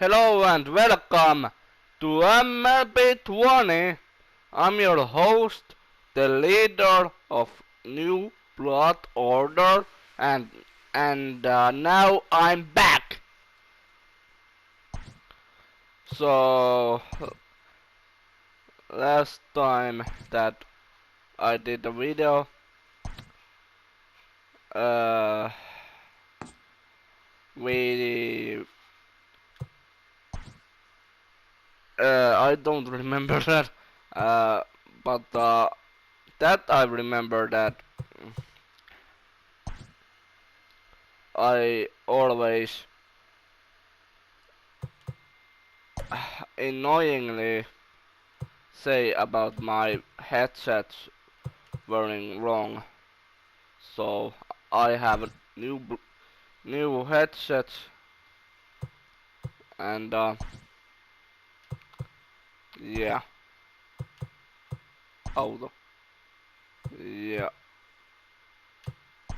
Hello and welcome to MLB 20. I'm your host, the leader of New Blood Order, and now I'm back. So last time that I did a video, we I don't remember that, but that I remember that I always annoyingly say about my headsets wearing wrong. So I have new headsets, and yeah, hold on, yeah,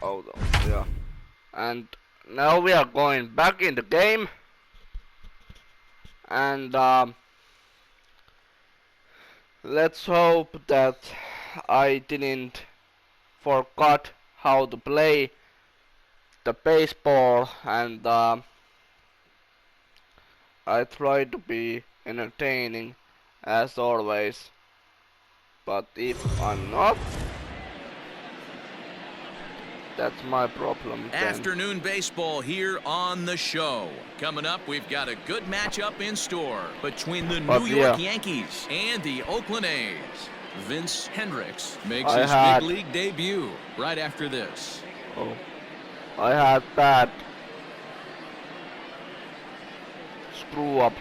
hold on, yeah, and now we are going back in the game, and let's hope that I didn't forgot how to play the baseball, and I try to be entertaining as always, but if I'm not, that's my problem then. Afternoon baseball here on the show. Coming up, we've got a good matchup in store between the New York Yankees and the Oakland A's. Vince Hendricks makes his big league debut right after this. Oh, I had bad screw up.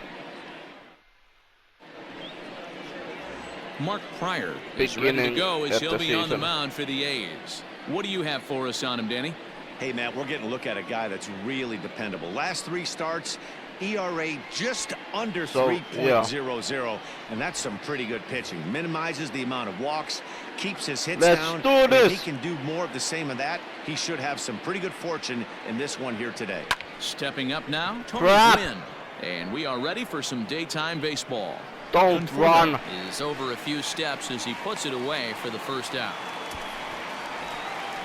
Mark Pryor is ready to go as he'll be on the mound for the A's. What do you have for us on him, Danny? Hey, Matt, we're getting a look at a guy that's really dependable. Last 3 starts, ERA just under 3.00, and that's some pretty good pitching. Minimizes the amount of walks, keeps his hits down. And if he can do more of the same of that, he should have some pretty good fortune in this one here today. Stepping up now, Tony Gwynn. And we are ready for some daytime baseball. Don't run. Is over a few steps as he puts it away for the first out.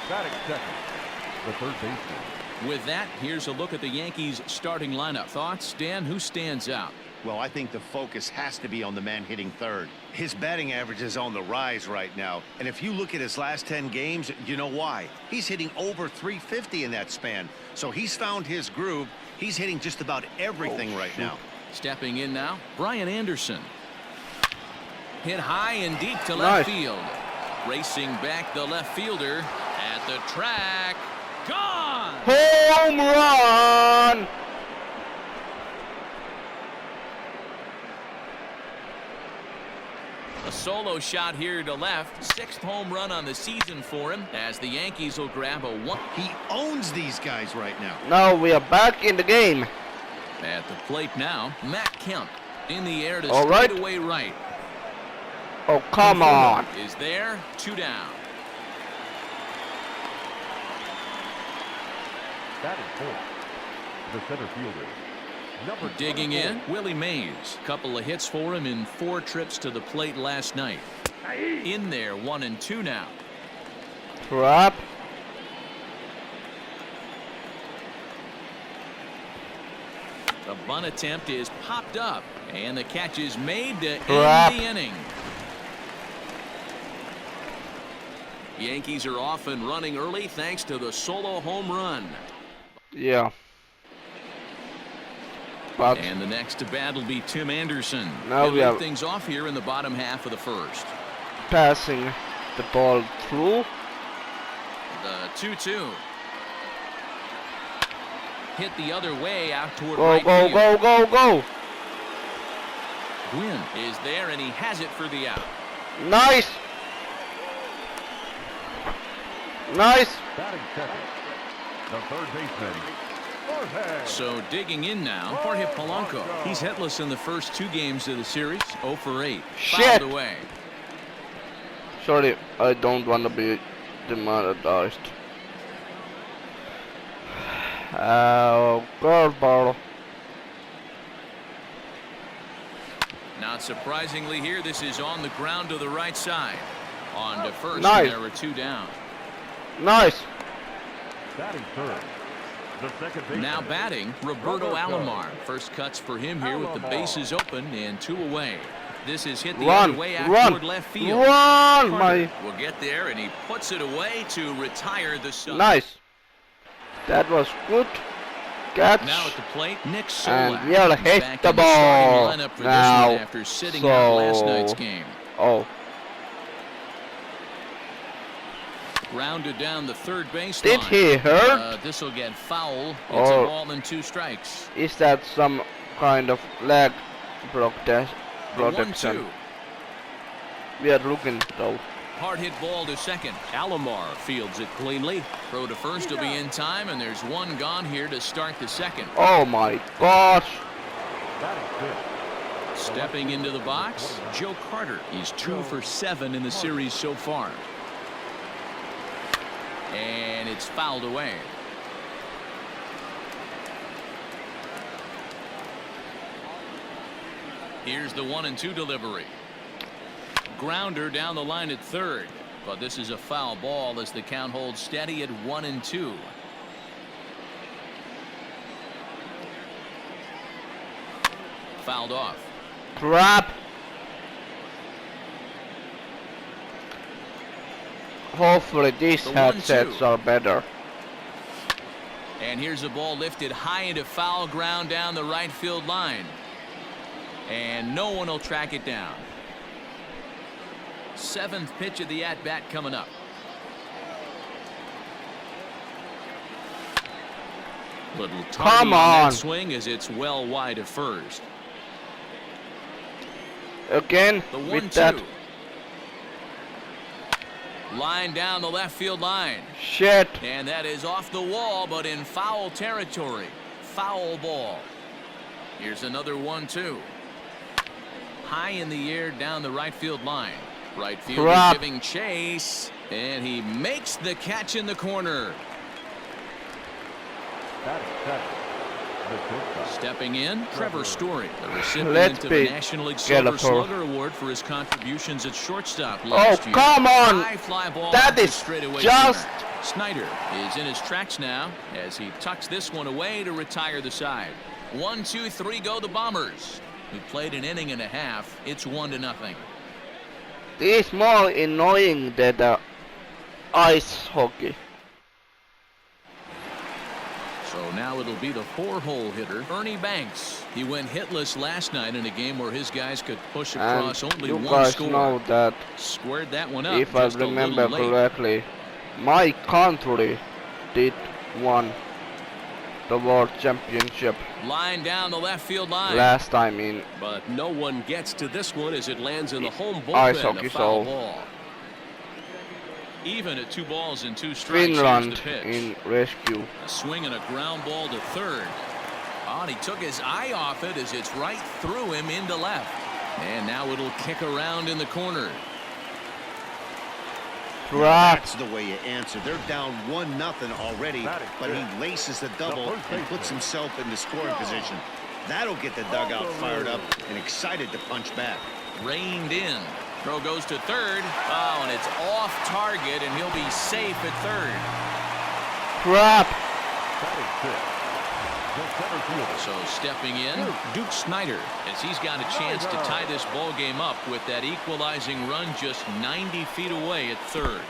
Batting second, the third baseman. With that, here's a look at the Yankees starting lineup. Thoughts, Dan? Who stands out? Well, I think the focus has to be on the man hitting third. His batting average is on the rise right now, and if you look at his last 10 games, you know why. He's hitting over 350 in that span, so he's found his groove. He's hitting just about everything right now. Stepping in now, Brian Anderson. Hit high and deep to left field. Racing back the left fielder at the track. Gone! Home run! A solo shot here to left. 6th home run on the season for him as the Yankees will grab a 1. He owns these guys right now. Now we are back in the game. At the plate now, Matt Kemp in the air to straightaway right. Oh, come on. Is there. 2 down. Batting fourth, the center fielder. Digging in, Willie Mays. Couple of hits for him in 4 trips to the plate last night. In there, 1 and 2 now. Crap. The bunt attempt is popped up, and the catch is made to end the inning. Yankees are off and running early thanks to the solo home run. Yeah. And the next to bat will be Tim Anderson. Now we have things off here in the bottom half of the first. Passing the ball through. The 2-2. Hit the other way out toward go, right go, field. go, go, go. Gwynn is there, and he has it for the out. Nice. Nice. Batting second, the third baseman. So digging in now, Jorge Polanco. He's hitless in the first 2 games of the series. 0 for 8. Shit. Fouled away. Sorry, I don't want to be demonetized. Curveball. Not surprisingly here, this is on the ground to the right side. On to first, Nice. and there were 2 down. Nice. Batting third, the second baseman. Now batting, Roberto Alomar. First cuts for him here with the bases open and 2 away. This is hit the other way out toward left field. Run! Carter will get there, and he puts it away to retire the sub. Nice. That was good catch. Now at the plate, Nick Solak. And we'll hit back the in starting ball lineup for now. this one after sitting out last night's game. Oh. Grounded down the third base Did line. he hurt? This will get foul. It's Or a ball and 2 strikes. Is that some kind of leg protection? The 1-2. We are looking though. Hard hit ball to second. Alomar fields it cleanly. Throw to first will be in time, and there's 1 gone here to start the second. Oh my gosh. Batting fifth, Stepping into the box, Joe Carter. He's 2 for 7 in the series so far. And it's fouled away. Here's the 1-2 delivery. Grounder down the line at third, but this is a foul ball as the count holds steady at 1-2. Fouled off. Crap. Hopefully these The headsets 1-2. are better. And here's a ball lifted high into foul ground down the right field line. And no one will track it down. 7th pitch of the at-bat coming up. Little tardy Come on on. that swing as it's well wide of first. Again The with that 1-2. Line down the left field line. shit. And that is off the wall, but in foul territory. Foul ball. Here's another 1-2. High in the air down the right field line. Right fielder Crap. giving chase. And he makes the catch in the corner. batting seventh, the shortstop. Stepping in, Trevor Story, the recipient Let's of the be National League Silver careful. Slugger Award for his contributions at shortstop Oh, last year. come on. High fly ball That out to is straightaway just- center. Snyder is in his tracks now as he tucks this one away to retire the side. 1, 2, 3 go the Bombers, who played an inning and a half. It's 1-0. This is more annoying than the ice hockey. So now it'll be the 4-hole hitter, Ernie Banks. He went hitless last night in a game where his guys could push across And only you 1 guys score. know that, Squared that one up if I just a remember little late. correctly, my country did won the world championship Line down the left field line. last time in But no one gets to this one as it lands in the home ice bullpen. hockey, A foul so- ball. Even at 2 balls and 2 strikes. Here's Finland the pitch. in rescue. A swing and a ground ball to third. Oh, and he took his eye off it as it's right through him into left. And now it'll kick around in the corner. Crap. That's the way you answer. They're down 1-0 already, but he laces the double and puts himself into scoring position. That'll get the dugout fired up and excited to punch back. Reined in. Throw goes to third. Oh, and it's off target, and he'll be safe at third. Crap. Batting fifth, the center fielder. So stepping in, Duke Snyder, as he's got a chance to tie this ball game up with that equalizing run just 90 feet away at third.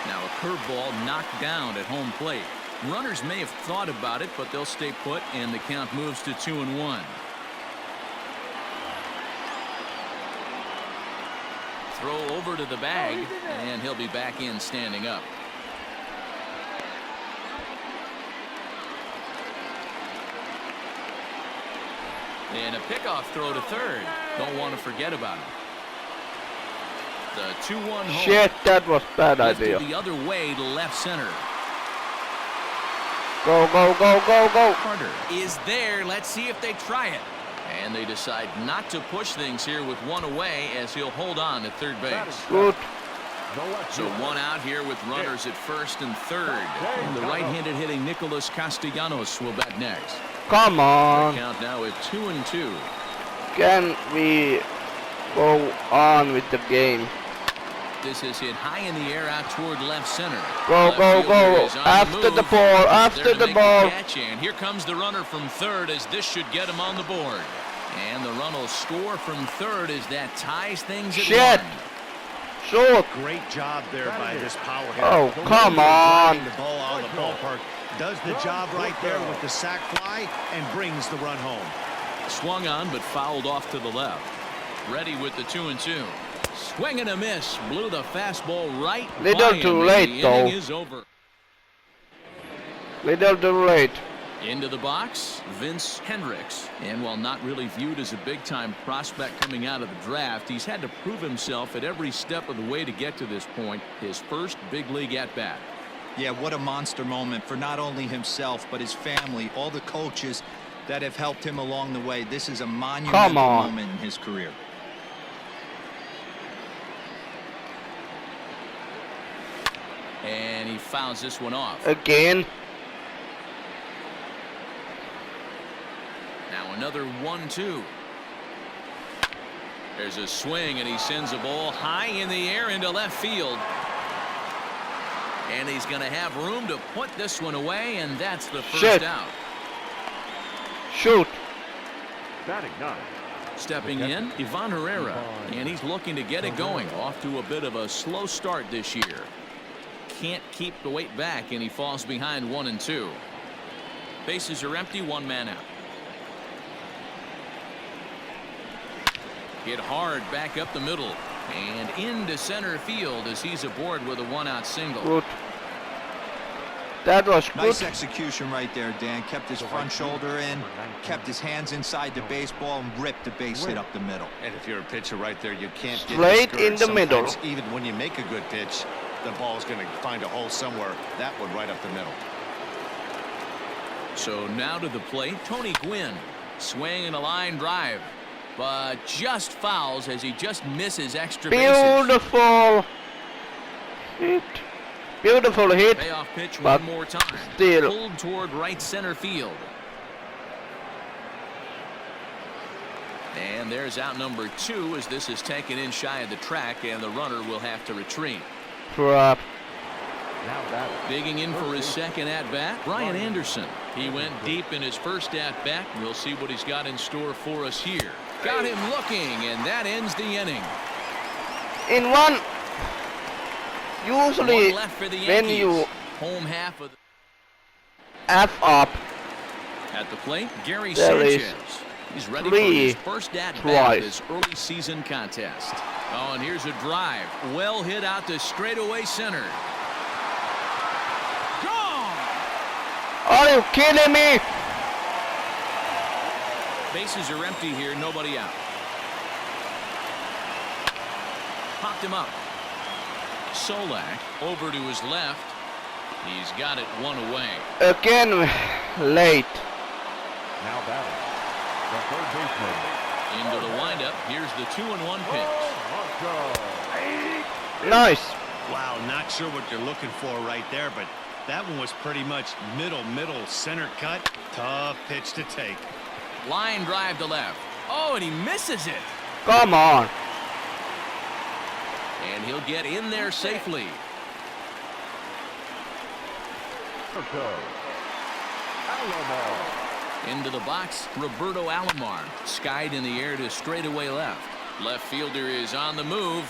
Now a curveball knocked down at home plate. Runners may have thought about it, but they'll stay put, and the count moves to 2-1. Throw over to the bag, and he'll be back in standing up. And a pickoff throw to third. Don't want to forget about him. The 2-1 home. Shit, that was bad Lifted idea. the other way to left center. Go, go, go, go, go. Carter is there. Let's see if they try it. And they decide not to push things here with 1 away as he'll hold on at third base. Good. No left So field. 1 out here with runners at first and third. And the right-handed hitting Nicholas Castellanos will bat next. Come The on. count now at 2-2. Can we go on with the game? This is hit high in the air out toward left center. Go, Left go, fielder go. is on After the move. ball, There after to the make ball. catch, and here comes the runner from third as this should get him on the board. And the run will score from third as that ties things at Shit. 1. Shoot. Great job there by this power hitter. Oh, The come way on. driving the ball out of the ballpark does the job right there with the sac fly and brings the run home. Swung on but fouled off to the left. Ready with the 2-2. Swing and a miss. Blew the fastball right Little by too him. late, The though. inning is over. Little too late. Into the box, Vince Hendricks. And while not really viewed as a big-time prospect coming out of the draft, he's had to prove himself at every step of the way to get to this point. His first big league at-bat. Yeah, what a monster moment for not only himself, but his family, all the coaches that have helped him along the way. This is a monumental moment in his career. And he fouls this one off. Again. Now another 1-2. There's a swing, and he sends a ball high in the air into left field. And he's going to have room to put this one away, and that's the first Shit. out. Shoot. Batting ninth. Stepping in, Ivan Herrera, and he's looking to get it going. Off to a bit of a slow start this year. Can't keep the weight back, and he falls behind 1-2. Bases are empty, one man out. Hit hard back up the middle and into center field as he's aboard with a one-out single. Good. That was good. Nice execution right there, Dan. Kept his front shoulder in, kept his hands inside the baseball, and ripped the base hit up the middle. And if you're a pitcher right there, you can't get Straight discouraged. in the middle. Sometimes even when you make a good pitch, the ball's going to find a hole somewhere. That one right up the middle. So now to the plate, Tony Gwynn. Swing and a line drive, but just fouls as he just misses extra bases. Beautiful hit. Beautiful hit. Payoff pitch But one more time. still. Pulled toward right center field. And there's out number 2 as this is taken in shy of the track, and the runner will have to retreat. Crap. Now batting. Digging in for his second at-bat, Brian Anderson. He went deep in his first at-bat. We'll see what he's got in store for us here. Got him looking, and that ends the inning. In one. Usually One left for the when Yankees. you Home half of the F up, at the plate, Gary there is Sanchez. He's ready for three his first at-bat twice. of this early season contest. Oh, and here's a drive. Well hit out to straightaway center. Gone! Are you kidding me? Bases are empty here, nobody out. Popped him up. Solak over to his left. He's got it one away. Again, late. Now batting. The third baseman. Into the windup. Here's the 2-1 pitch. Nice. Wow, not sure what you're looking for right there, but that one was pretty much middle center cut. Tough pitch to take. Line drive to left. Oh, and he misses it. Come on. And he'll get in there safely. Into the box, Roberto Alomar. Skied in the air to straightaway left. Left fielder is on the move.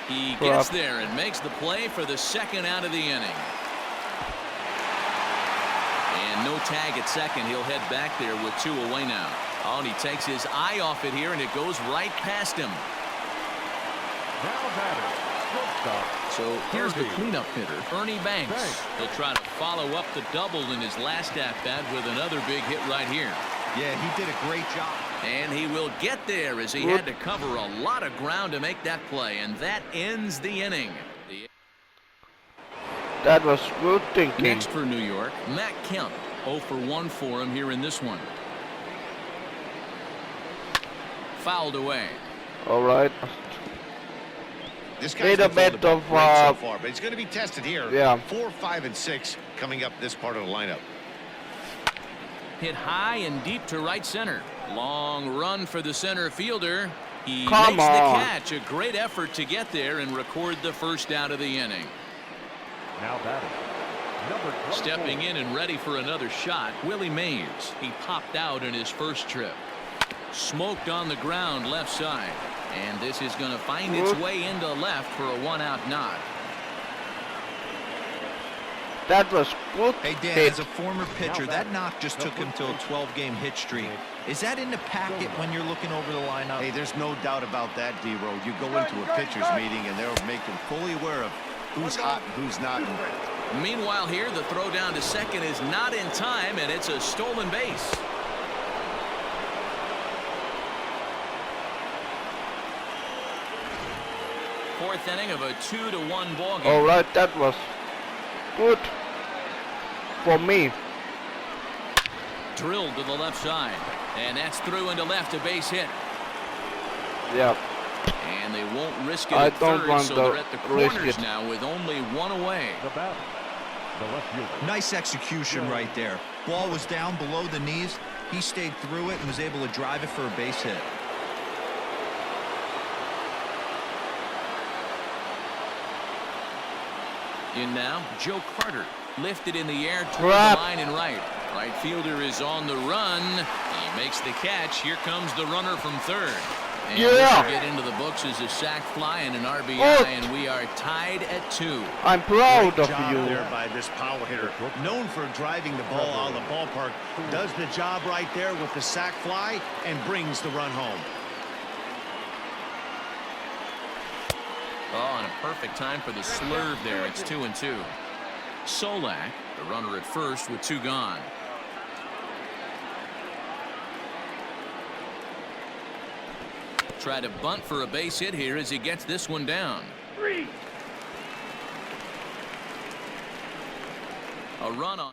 He gets there and makes the play for the second out of the inning. And no tag at second. He'll head back there with 2 away now. Oh, and he takes his eye off it here, and it goes right past him. So here's the cleanup hitter, Ernie Banks. He'll try to follow up the double in his last at-bat with another big hit right here. Yeah, he did a great job. And he will get there as he had to cover a lot of ground to make that play, and that ends the inning. That was good thinking. Next for New York, Matt Kemp. 0 for 1 for him here in this one. Fouled away. All right. This Need guy's a bit been of, great so far, but he's going to be tested here. Yeah. 4, 5, and 6 coming up this part of the lineup. Hit high and deep to right center. Long run for the center fielder. He Come makes the on. catch. A great effort to get there and record the first out of the inning. Now batting, number 24. Stepping in and ready for another shot, Willie Mays. He popped out in his first trip. Smoked on the ground left side. And this is going to find its way into left for a one-out knock. That was good. Hey, Dan, hit. as a former pitcher, that knock just took him to a 12-game hit streak. Is that in the packet when you're looking over the lineup? Hey, there's no doubt about that, D-Row. You go into a pitcher's meeting, and they'll make them fully aware of who's hot and who's not. Meanwhile here, the throw down to second is not in time, and it's a stolen base. Fourth inning of a 2-1 ball game. All right, that was good for me. Drilled to the left side, and that's through into left, a base hit. Yeah. And they won't risk it I at don't third, want so to they're at the risk corners it. now with only one away. The batter, the left fielder. Nice execution right there. Ball was down below the knees. He stayed through it and was able to drive it for a base hit. In now, Joe Carter. Lifted in the air toward Crap. the line and right. Right fielder is on the run. He makes the catch. Here comes the runner from third. And Yeah. this will get into the books as a sack fly and an RBI, Good. and we are tied at 2. I'm proud Great of job you. there by this power hitter. Known for driving the ball out of the ballpark. Does the job right there with the sac fly and brings the run home. Oh, and a perfect time for the slurve there. It's 2-2. Solak, the runner at first with 2 gone. Try to bunt for a base hit here as he gets this one down. A run on.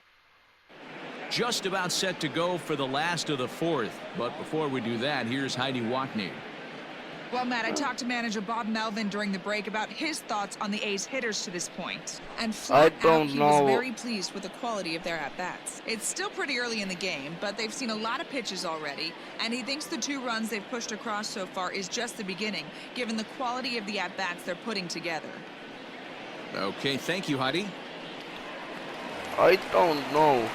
Just about set to go for the last of the fourth. But before we do that, here's Heidi Watney. Well, Matt, I talked to manager Bob Melvin during the break about his thoughts on the A's hitters to this point. And flat out, don't he know. was very pleased with the quality of their at-bats. It's still pretty early in the game, but they've seen a lot of pitches already, and he thinks the 2 runs they've pushed across so far is just the beginning, given the quality of the at-bats they're putting together. Okay, thank you, Heidi. I don't know.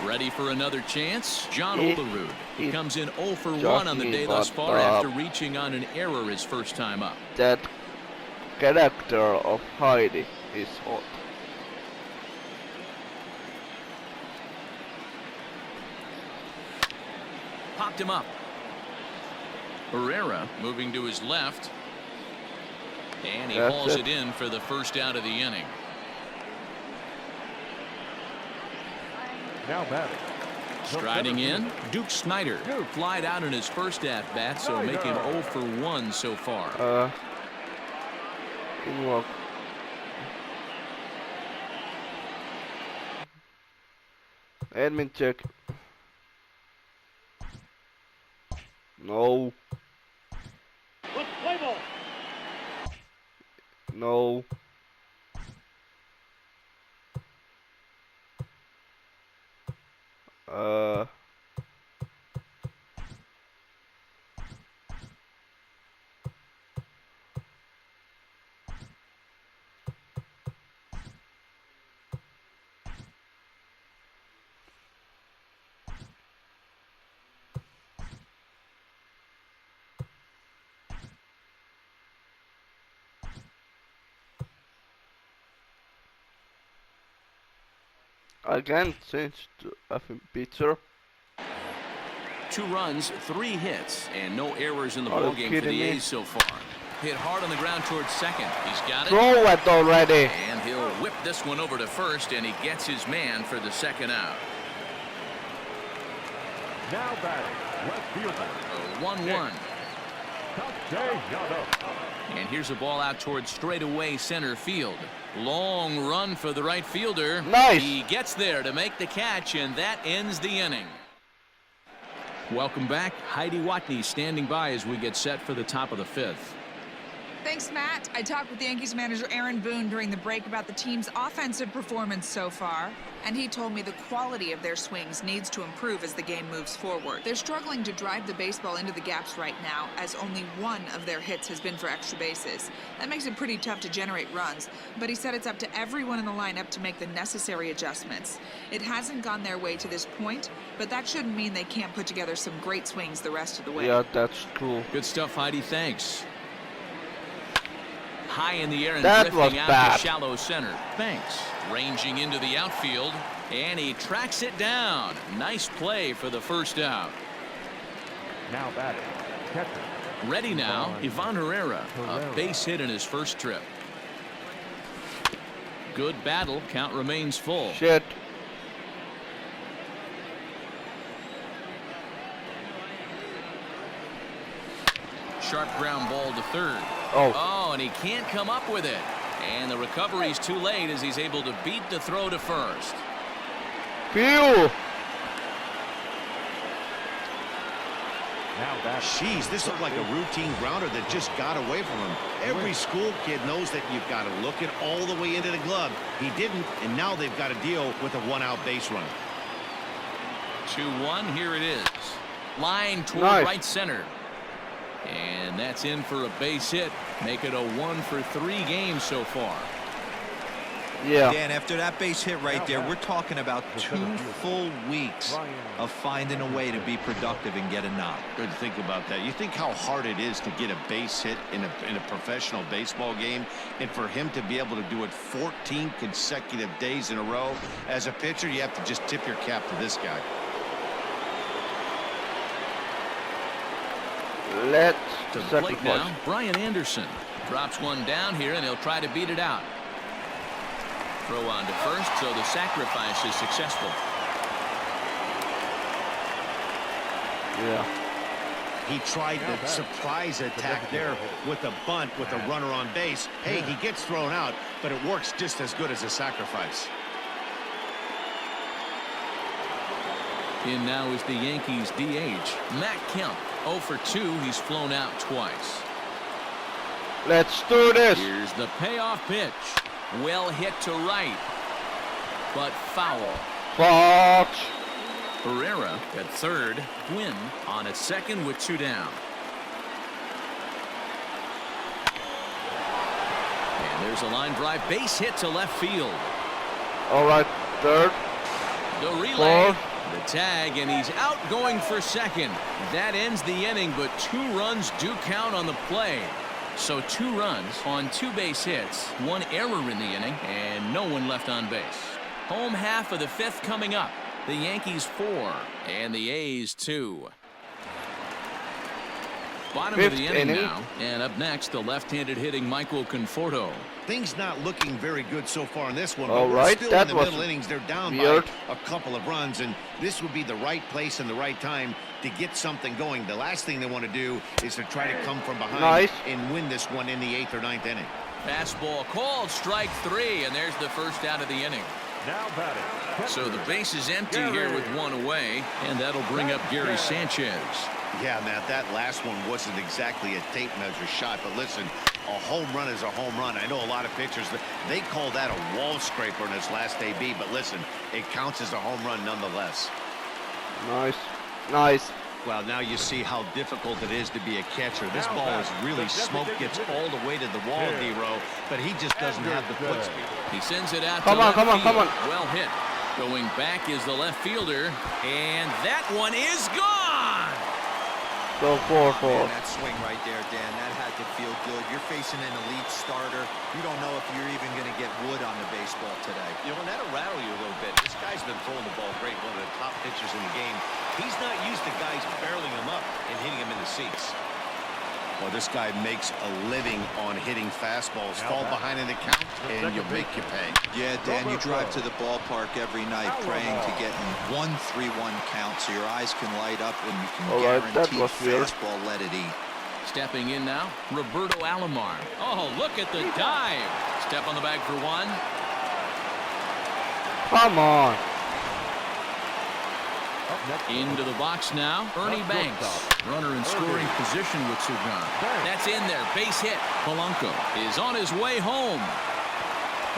Ready for another chance? John It- Olerud. He it comes in 0 for just 1 on the me, day thus but, far after reaching on an error his first time up. That character of Heidi is hot. Popped him up. Herrera moving to his left. And he That's hauls it. it in for the first out of the inning. Now batting, the Striding center in, fielder. Duke Snyder. Duke. Flied out in his first at-bat, so make him 0 for 1 so far. Look. Admin check. No. No. I can't change to FM pitcher. 2 runs, 3 hits, and no errors in the Are you ballgame for kidding the me? A's so far. Hit hard on the ground towards second. He's got it. Throw it already. And he'll whip this one over to first, and he gets his man for the second out. Now batting, left fielder, A 1-1. Castellanos. And here's a ball out towards straightaway center field. Long run for the right fielder. Nice. He gets there to make the catch, and that ends the inning. Welcome back. Heidi Watney standing by as we get set for the top of the 5th. Thanks Thanks, Matt. I talked with Yankees manager Aaron Boone during the break about the team's offensive performance so far, and he told me the quality of their swings needs to improve as the game moves forward. They're struggling to drive the baseball into the gaps right now, as only one of their hits has been for extra bases. That makes it pretty tough to generate runs, but he said it's up to everyone in the lineup to make the necessary adjustments. It hasn't gone their way to this point, but that shouldn't mean they can't put together some great swings the rest of the way. Yeah, that's cool. Good stuff, Heidi. Thanks. High in the air and That was drifting out bad. to shallow center. Thanks. Ranging into the outfield, and he tracks it down. Nice play for the first out. Now batting, catcher. Ready now, Ivan Herrera. A base hit in his first trip. Good battle. Count remains full. Shit. Sharp ground ball to third. Oh. And he can't come up with it. And the recovery's too late as he's able to beat the throw to first. Phew. Now batting. Jeez, this looked like a routine grounder that just got away from him. Every school kid knows that you've got to look it all the way into the glove. He didn't, and now they've got to deal with a one-out base run. 2-1. Here it is. Line toward Nice. right center. And that's in for a base hit. Make it a 1-for-3 game so far. Yeah. Dan, after that base hit right there, we're talking about 2 full weeks of finding a way to be productive and get a knock. Good to think about that. You think how hard it is to get a base hit in a professional baseball game, and for him to be able to do it 14 consecutive days in a row. As a pitcher, you have to just tip your cap to this guy. Let's To the second plate pitch. now, Brian Anderson drops one down here, and he'll try to beat it out. Throw on to first, so the sacrifice is successful. Yeah. He tried the surprise attack there with a bunt with a runner on base. Hey, he gets thrown out, but it works just as good as a sacrifice. In now is the Yankees DH, Matt Kemp. 0 for 2. He's flown out twice. Let's do this. Here's the payoff pitch. Well hit to right, but foul. Fox. Herrera at third. Gwynn on at second with 2 down. And there's a line drive base hit to left field. All right, third. The relay. Fourth. The tag, and he's out going for second. That ends the inning, but 2 runs do count on the play. So 2 runs on 2 base hits, 1 error in the inning, and no one left on base. Home half of the 5th coming up. The Yankees 4 and the A's 2. Bottom of the inning now, and up next, the left-handed hitting Michael Conforto. Things not looking very good so far in this one. All but right, still that in the was middle innings. They're down weird. by a couple of runs, and this would be the right place and the right time to get something going. The last thing they want to do is to try to come from behind Nice. and win this one in the 8th or 9th inning. Fastball called, strike 3, and there's the first out of the inning. Now batting, catcher. So the base is empty here with 1 away, and that'll bring up Gary Sanchez. Yeah, Matt, that last one wasn't exactly a tape measure shot, but listen, a home run is a home run. I know a lot of pitchers, they call that a wall scraper in his last AB, but listen, it counts as a home run nonetheless. Nice. Nice. Well, now you see how difficult it is to be a catcher. This ball is really smoked, gets all the way to the wall, D-Row, but he just doesn't have the foot speed. He sends it out Come to on, left come on, field. come on. Well hit. Going back is the left fielder, and that one is gone. Go 4-4. Man, that swing right there, Dan, that had to feel good. You're facing an elite starter. You don't know if you're even going to get wood on the baseball today. You know, and that'll rattle you a little bit. This guy's been throwing the ball great, one of the top pitchers in the game. He's not used to guys barreling him up and hitting him in the seats. Well, this guy makes a living on hitting fastballs. Fall behind in the count, and you'll make you pay. Yeah, Dan, you drive to the ballpark every night praying to get in 1-3-1 count so your eyes can light up and you can All right, that guarantee was weird. fastball let it eat. Stepping in now, Roberto Alomar. Oh, look at the dive. Step on the bag for 1. Come on. Into the box now, Ernie Banks. Runner in scoring position with two gone. That's in there, base hit. Polanco is on his way home.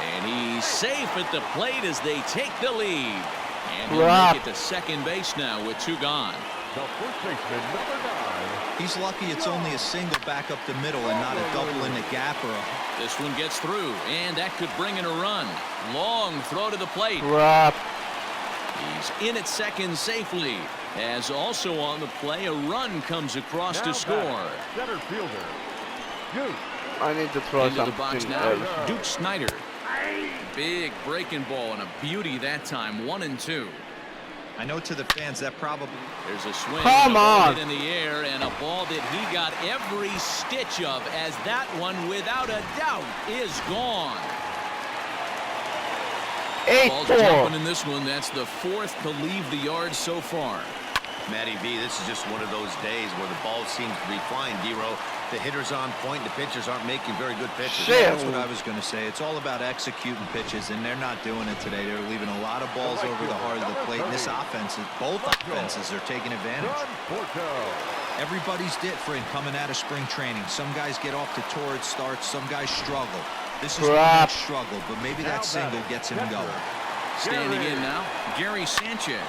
And he's safe at the plate as they take the lead. And he'll make it to second base now with two gone. The first baseman, number 9. He's lucky it's only a single back up the middle and not a double in the gap. This one gets through, and that could bring in a run. Long throw to the plate. He's in at second safely. As also on the play, a run comes across to score. Center fielder, Duke. I need to throw Into the box something now, else. Duke Snyder. Big breaking ball and a beauty that time, 1-2. I know to the fans that probably. There's a swing. Come on. In the air, and a ball that he got every stitch of, as that one, without a doubt, is gone. Ball's 8-4. jumping in this one. That's the fourth to leave the yard so far. Matty B, this is just one of those days where the ball seems to be flying, D-Row. The hitter's on point. The pitchers aren't making very good pitches. Shit. That's what I was going to say. It's all about executing pitches, and they're not doing it today. They're leaving a lot of balls over the heart of the plate. And this offense, both offenses are taking advantage. Everybody's different coming out of spring training. Some guys get off to torrid starts. Some guys struggle. This is a struggle, but maybe that single gets him going. Standing in now, Gary Sanchez.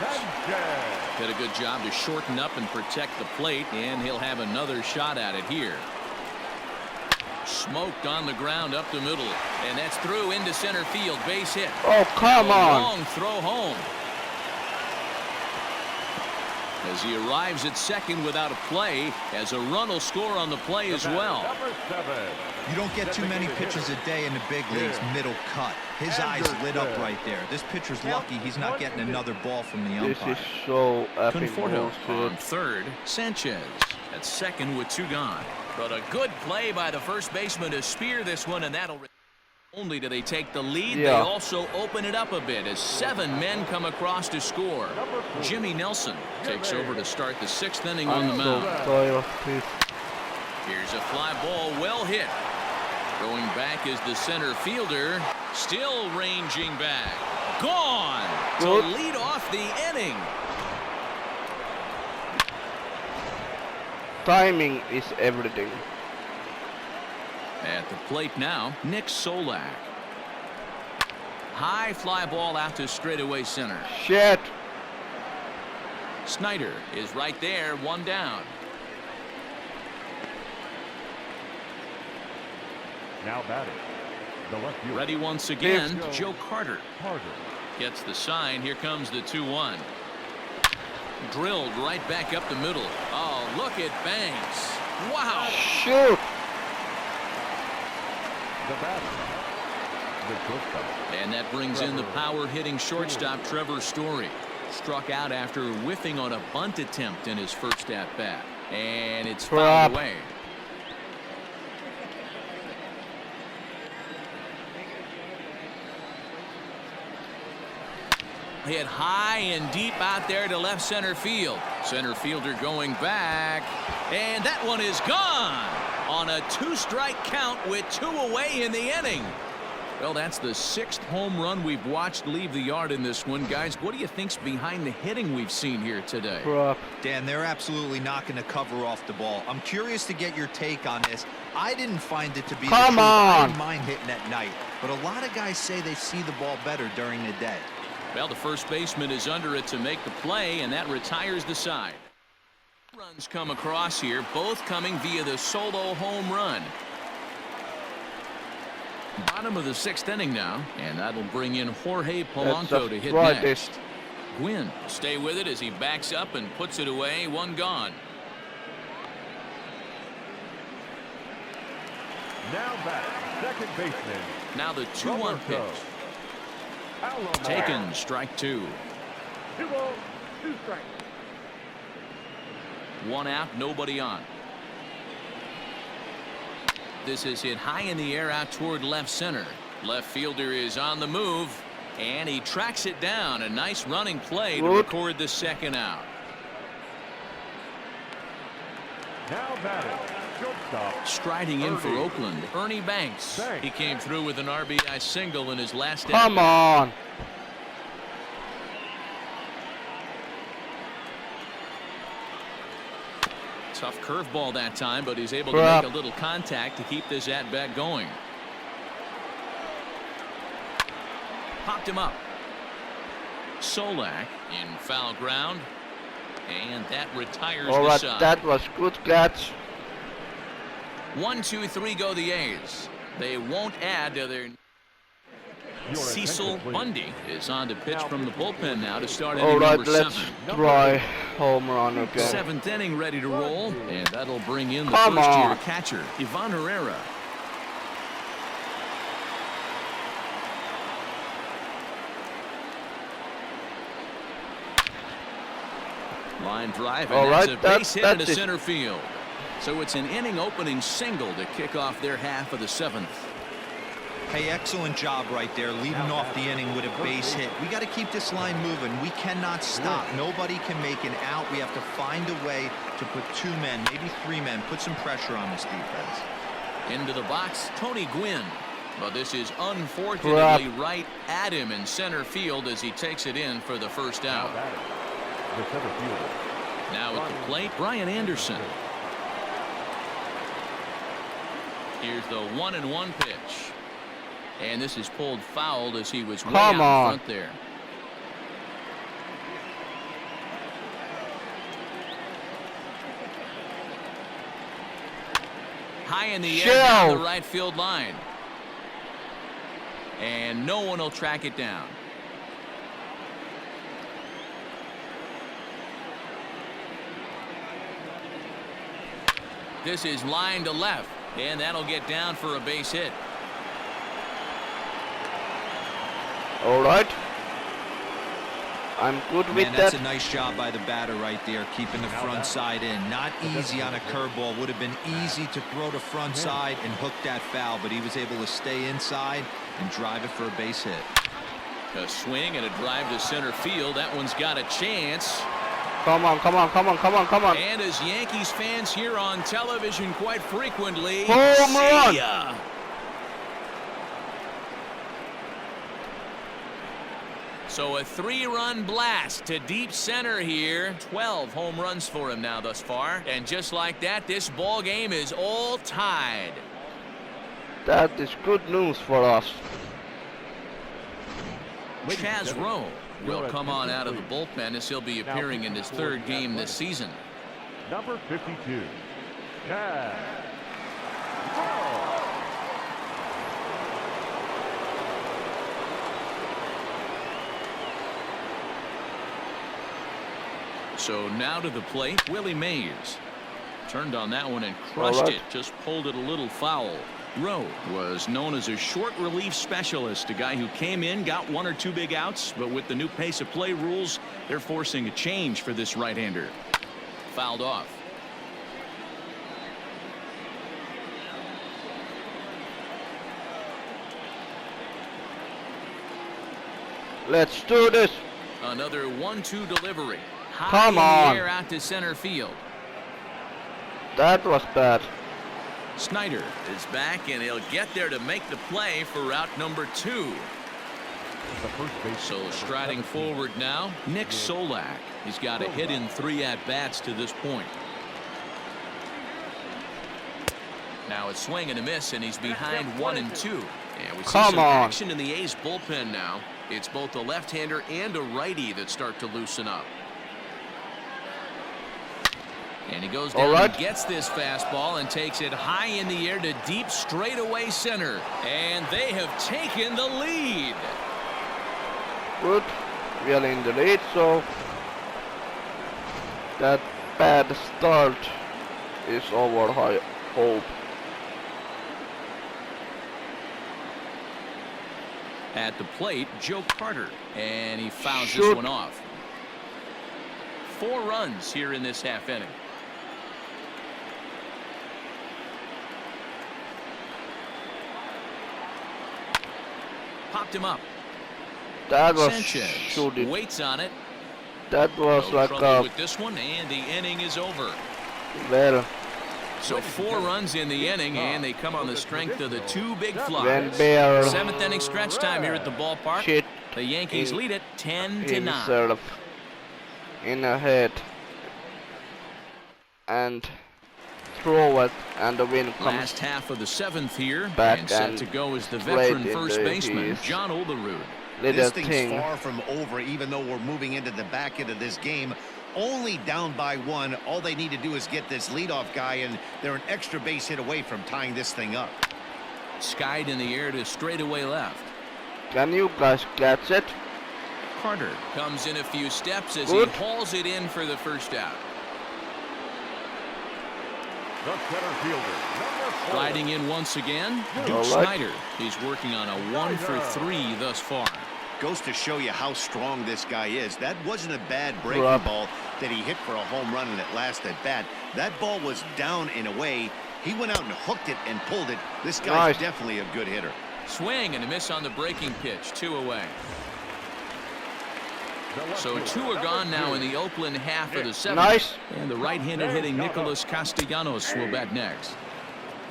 Did a good job to shorten up and protect the plate, and he'll have another shot at it here. Smoked on the ground up the middle, and that's through into center field. Base hit. Oh, come on. Long throw home. As he arrives at second without a play, as a run will score on the play as well. Number 7. You don't get too many pitches a day in the big leagues, middle cut. His eyes lit up right there. This pitcher's lucky he's not getting another ball from the umpire. This is so epic. Conforto on third. Sanchez at second with two gone. But a good play by the first baseman to spear this one, and that'll. Only do they take the lead, they also open it up a bit as 7 men come across to score. Jimmy Nelson takes over to start the 6th inning on the mound. Here's a fly ball, well hit. Going back is the center fielder, still ranging back. Gone to lead off the inning. Timing is everything. At the plate now, Nick Solak. High fly ball out to straightaway center. Shit. Snyder is right there, one down. Now batting. The left fielder. Ready once again, Let's go. Joe Carter. Gets the sign. Here comes the 2-1. Drilled right back up the middle. Oh, look at Banks. Wow. Shoot. The batter. The shortstop. And that brings in the power hitting shortstop Trevor Story. Struck out after whiffing on a bunt attempt in his first at bat. And it's fouled away. Hit high and deep out there to left center field. Center fielder going back. And that one is gone on a 2-strike count with 2 away in the inning. Well, that's the 6th home run we've watched leave the yard in this one. Guys, what do you think's behind the hitting we've seen here today? Dan, they're absolutely not going to cover off the ball. I'm curious to get your take on this. I didn't find it to be the truth. I didn't mind hitting at night, but a lot of guys say they see the ball better during the day. Well, the first baseman is under it to make the play, and that retires the side. Runs come across here, both coming via the solo home run. Bottom of the 6th inning now, and that'll bring in Jorge Polanco to hit next. Gwynn stay with it as he backs up and puts it away. One gone. Now back, second baseman. Now the 2-1 pitch. Taken, strike 2. 2 strikes. 1 out, nobody on. This is hit high in the air out toward left center. Left fielder is on the move, and he tracks it down. A nice running play to record the 2nd out. Now batting, shortstop. Striding in for Oakland, Ernie Banks. He came through with an RBI single in his last inning. Come on. Tough curveball that time, but he's able to make a little contact to keep this at-bat going. Popped him up. Solak in foul ground. And that retires the side. That was good catch. 1, 2, 3 go the A's. They won't add to their... Cecil Bundy is on to pitch from the bullpen now to start inning number 7. Let's try home run again. 7th inning ready to roll, and that'll bring in the first-year catcher, Ivan Herrera. Line drive, and that's a base hit into center field. So it's an inning-opening single to kick off their half of the 7th. Hey, excellent job right there, leading off the inning with a base hit. We got to keep this line moving. We cannot stop. Nobody can make an out. We have to find a way to put 2 men, maybe 3 men, put some pressure on this defense. Into the box, Tony Gwynn. But this is unfortunately right at him in center field as he takes it in for the first out. Now at the plate, Brian Anderson. Here's the 1-1 pitch. And this is pulled foul as he was way out in front there. High in the air down the right field line. And no one will track it down. This is line to left, and that'll get down for a base hit. All right. I'm good with that. That's a nice job by the batter right there, keeping the front side in. Not easy on a curveball. Would have been easy to throw the front side and hook that foul, but he was able to stay inside and drive it for a base hit. A swing and a drive to center field. That one's got a chance. Come on, come on, come on, come on, come on. And as Yankees fans hear on television quite frequently, home run. So a 3-run blast to deep center here. 12 home runs for him now thus far. And just like that, this ball game is all tied. That is good news for us. Chaz Rowe will come on out of the bullpen as he'll be appearing in his 3rd game this season. Number 52, Chaz Rowe. So now to the plate, Willie Mays. Turned on that one and crushed it. Just pulled it a little foul. Rowe was known as a short relief specialist, a guy who came in, got 1 or 2 big outs, but with the new pace of play rules, they're forcing a change for this right-hander. Fouled off. Let's do this. Another 1-2 delivery. Come on. In the air out to center field. That was bad. Snyder is back, and he'll get there to make the play for route number 2. So striding forward now, Nick Solak. He's got a hit in 3 at-bats to this point. Now it's swing and a miss, and he's behind 1 and 2. And we see some action in the A's bullpen now. It's both a left-hander and a righty that start to loosen up. And he goes down and gets this fastball and takes it high in the air to deep straightaway center. And they have taken the lead. Good. We are in the lead, so that bad start is over, I hope. At the plate, Joe Carter. And he fouls this one off. 4 runs here in this half inning. Popped him up. That was Sanchez waits on it. That was no like trouble with this one, and the inning is over. Well, so 4 runs in the inning, and they come on the strength of the 2 big flies. 7th inning stretch time here at the ballpark. The Yankees lead it 10-9. In a head, and throw it, and the wind comes Last half of the 7th here, back and set to go is the veteran first baseman, John Olerud. This thing's far from over, even though we're moving into the back end of this game. Only down by 1. All they need to do is get this leadoff guy, and they're an extra base hit away from tying this thing up. Skied in the air to straightaway left. Can you guys catch it? Carter comes in a few steps as he hauls it in for the first out. The center fielder, number 4. Sliding in once again, Duke Snyder. He's working on a 1 for 3 thus far. Goes to show you how strong this guy is. That wasn't a bad breaking ball that he hit for a home run in that last at bat. That ball was down and away. He went out and hooked it and pulled it. This guy's definitely a good hitter. Swing and a miss on the breaking pitch. 2 away. So 2 are gone now in the Oakland half of the 7th. Nice. And the right-hander hitting Nicholas Castellanos will bat next.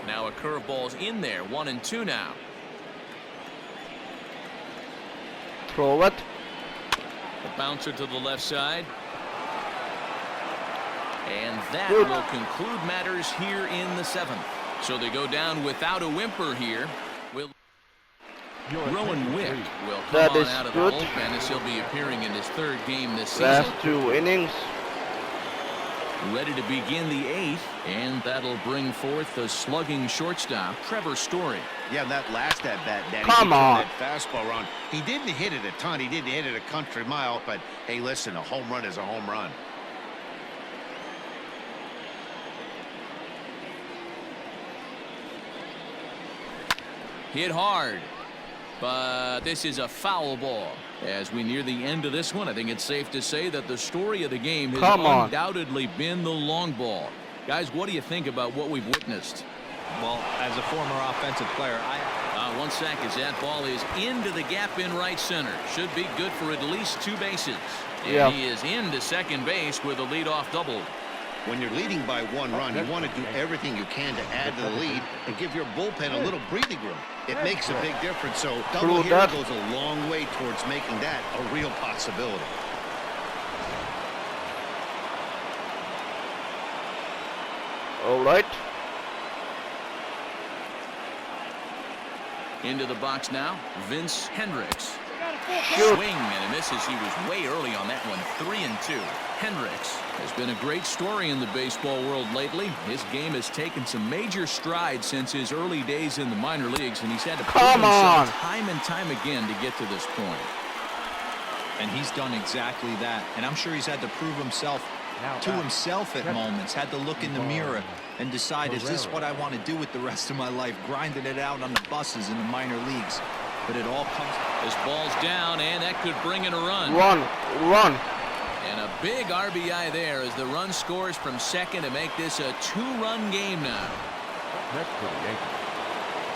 Now a curveball's in there. 1-2 now. Throw it. A bouncer to the left side. And that will conclude matters here in the 7th. So they go down without a whimper here. Rowan Wick will come on out of the bullpen as he'll be appearing in his 3rd game this season. Last 2 innings. Ready to begin the 8th, and that'll bring forth the slugging shortstop, Trevor Story. Yeah, that last at bat, Danny. Come on. That fastball around. He didn't hit it a ton. He didn't hit it a country mile, but hey, listen, a home run is a home run. Hit hard, but this is a foul ball. As we near the end of this one, I think it's safe to say that the story of the game has undoubtedly been the long ball. Guys, what do you think about what we've witnessed? Well, as a former offensive player, 1 sec as that ball is into the gap in right center. Should be good for at least 2 bases. And he is into second base with a leadoff double. When you're leading by 1 run, you want to do everything you can to add to the lead and give your bullpen a little breathing room. It makes a big difference, so double here goes a long way towards making that a real possibility. All right. Into the box now, Vince Hendricks. Shoot. Swing and a misses. He was way early on that one. 3-2. Hendricks has been a great story in the baseball world lately. His game has taken some major strides since his early days in the minor leagues, and he's had to prove himself time and time again to get to this point. And he's done exactly that. And I'm sure he's had to prove himself to himself at moments, had to look in the mirror and decide, is this what I want to do with the rest of my life, grinding it out on the buses in the minor leagues. But it all comes. This ball's down, and that could bring in a run. Run. And a big RBI there as the run scores from second to make this a 2-run game now. Next for the Yankees,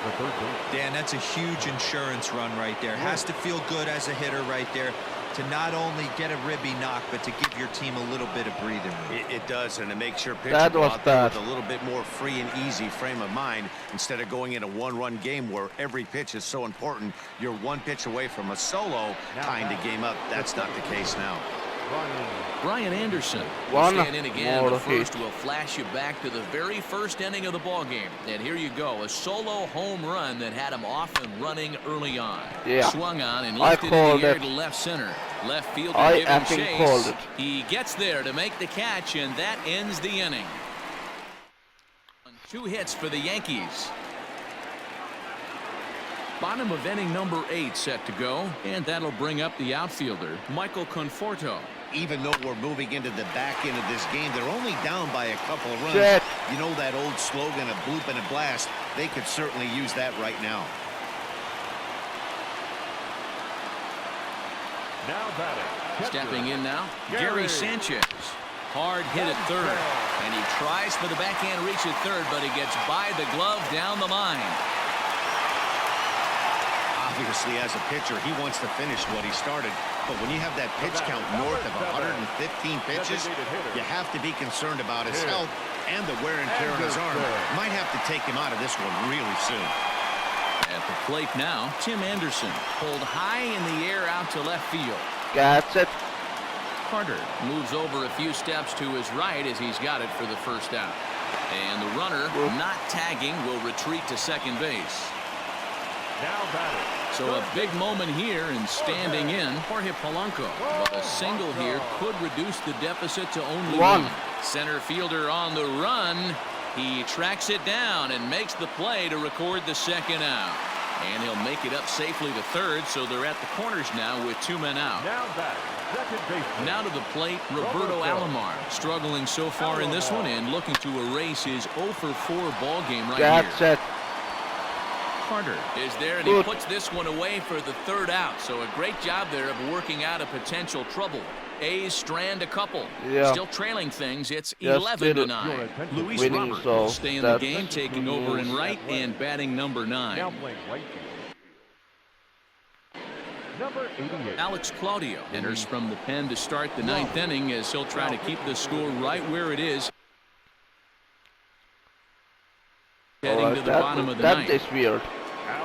the 3rd base. Dan, that's a huge insurance run right there. Has to feel good as a hitter right there to not only get a ribby knock, but to give your team a little bit of breathing room. It does, and it makes your pitcher go out there with a little bit more free and easy frame of mind instead of going in a 1-run game where every pitch is so important. You're 1 pitch away from a solo tying the game up. That's not the case now. Brian Anderson will stand in again. The first will flash you back to the very first inning of the ball game. And here you go, a solo home run that had him off and running early on. Swung on and lifted in the air to left center. Left fielder giving chase. He gets there to make the catch, and that ends the inning. 2 hits for the Yankees. Bottom of inning number 8 set to go, and that'll bring up the outfielder, Michael Conforto. Even though we're moving into the back end of this game, they're only down by a couple of runs. You know that old slogan, a bloop and a blast? They could certainly use that right now. Now batting. Stepping in now, Gary Sanchez. Hard hit at third, and he tries for the backhand reach at third, but he gets by the glove down the line. Obviously, as a pitcher, he wants to finish what he started. But when you have that pitch count north of 115 pitches, you have to be concerned about his health and the wear and tear on his arm. Might have to take him out of this one really soon. At the plate now, Tim Anderson pulled high in the air out to left field. That's it. Carter moves over a few steps to his right as he's got it for the first out. And the runner not tagging will retreat to second base. Now batting. So a big moment here and standing in Jorge Polanco. But a single here could reduce the deficit to only one. Center fielder on the run. He tracks it down and makes the play to record the second out. And he'll make it up safely to third, so they're at the corners now with 2 men out. Now back, second baseman. Now to the plate, Roberto Alomar. Struggling so far in this one and looking to erase his 0 for 4 ball game right here. That's it. Carter is there, and he puts this one away for the third out. So a great job there of working out a potential trouble. A's strand a couple. Still trailing things. It's 11-9. Luis Robert will stay in the game, taking over in right and batting number 9. Now playing right field. Number 88. Alex Claudio enters from the pen to start the 9th inning as he'll try to keep the score right where it is. Heading to the bottom of the 9th. That is weird.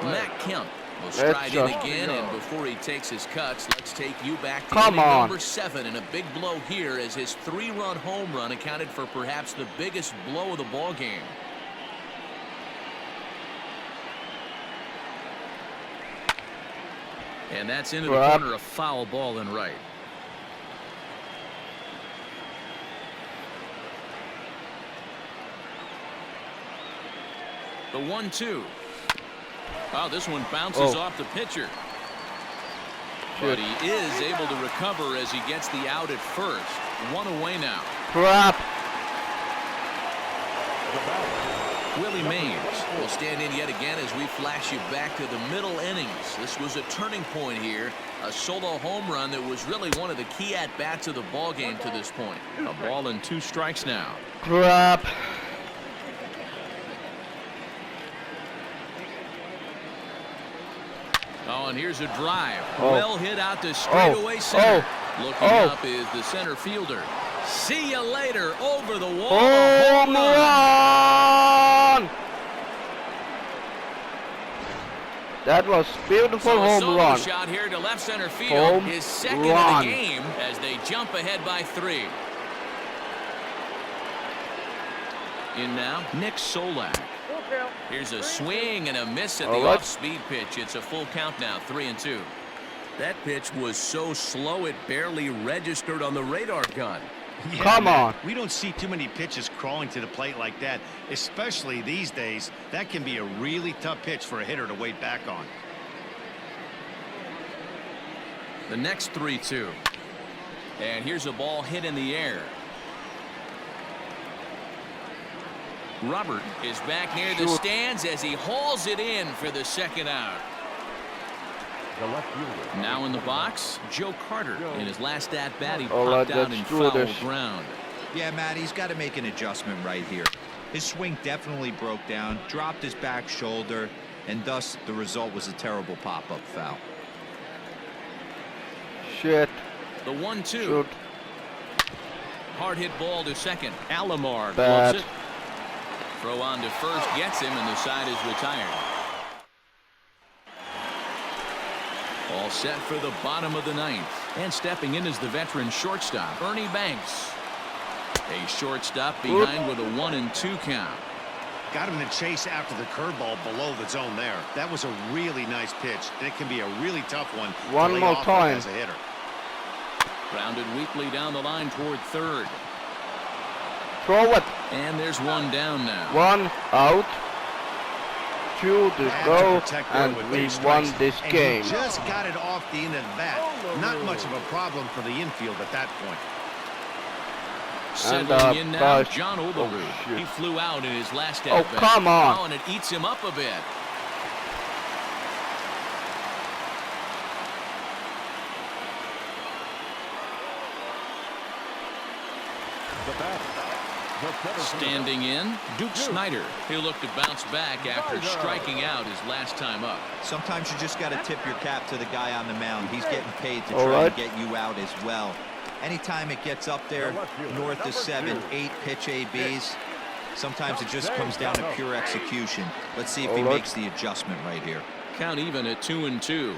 Matt Kemp will stride in again, and before he takes his cuts, let's take you back to inning number 7, and a big blow here as his 3-run home run accounted for perhaps the biggest blow of the ball game. And that's into the corner, a foul ball in right. The 1-2. Wow, this one bounces off the pitcher. But he is able to recover as he gets the out at first. 1 away now. Crap. Willie Mays will stand in yet again as we flash you back to the middle innings. This was a turning point here. A solo home run that was really one of the key at-bats of the ball game to this point. A ball and 2 strikes now. Crap. Oh, and here's a drive. Well hit out to straightaway center. Looking up is the center fielder. See you later. Over the wall. Home run! That was beautiful home run. Shot here to left center field. His second of the game as they jump ahead by 3. In now, Nick Solak. Here's a swing and a miss at the off-speed pitch. It's a full count now, 3-2. That pitch was so slow it barely registered on the radar gun. Yeah, Come on. We don't see too many pitches crawling to the plate like that, especially these days. That can be a really tough pitch for a hitter to wait back on. The next 3-2. And here's a ball hit in the air. Robert is back near the stands as he hauls it in for the second out. Now in the box, Joe Carter. In his last at-bat, he popped out in foul ground. Yeah, Matt, he's got to make an adjustment right here. His swing definitely broke down, dropped his back shoulder, and thus the result was a terrible pop-up foul. Shit. The 1-2. Hard hit ball to second. Alomar gloves it. Throw on to first gets him, and the side is retired. All set for the bottom of the 9th. And stepping in is the veteran shortstop, Ernie Banks. A shortstop behind with a 1-2 count. Got him to chase after the curveball below the zone there. That was a really nice pitch, and it can be a really tough one. One more time as a hitter. Grounded weakly down the line toward third. Throw it. And there's one down now. 1 out. 2 to go, and we won this game. He just got it off the end of the bat. Not much of a problem for the infield at that point. Settling in now, John Olerud. He flew out in his last at-bat. Oh, come on. Oh, and it eats him up a bit. Standing in, Duke Snyder. He'll look to bounce back after striking out his last time up. Sometimes you just got to tip your cap to the guy on the mound. He's getting paid to try to get you out as well. Anytime it gets up there north of 7, 8 pitch ABs, sometimes it just comes down to pure execution. Let's see if he makes the adjustment right here. Count even at 2-2.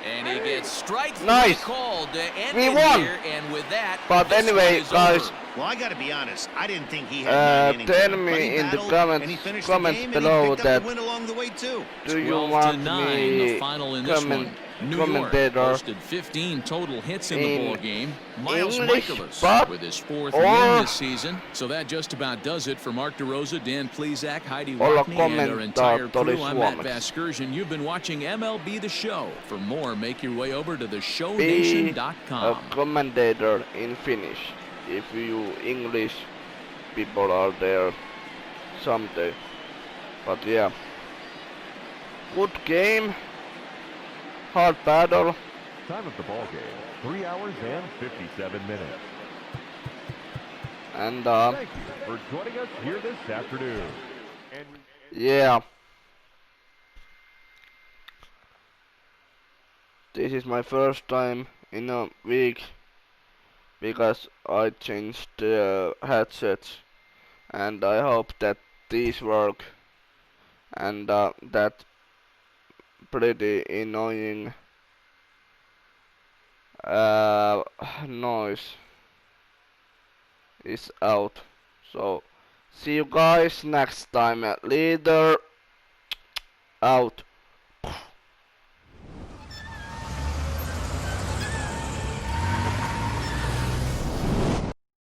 And he gets strike 3 Nice. called to end We it won. here, and with that, But this one anyway, is guys, over. Well, I got to be honest. I didn't think he had 9 innings. tell in him, but me he in the battled, and he finished the comments game, below and he picked up that the win along the way too. do you 12 to want 9, me the final in this one. New York commentator posted 15 total hits in the in ball game. Miles English, Michaelis but with his 4th or win this season. So that just about does it for Mark DeRosa, Dan Plezak, Heidi olla Watney, and our entire kommentaattori crew. I'm Matt suomeksi. Vasgersian. You've been watching MLB The Show. For more, make your way over to Be a theshownation.com. commentator in Finnish if you English people are there someday. But yeah, good game, hard battle. Time of the ball game, 3 hours and 57 minutes. And Thank you for joining us here this afternoon. And yeah, this is my first time in a week because I changed the headsets, and I hope that these work, and that pretty annoying noise is out. So see you guys next time. Leader out.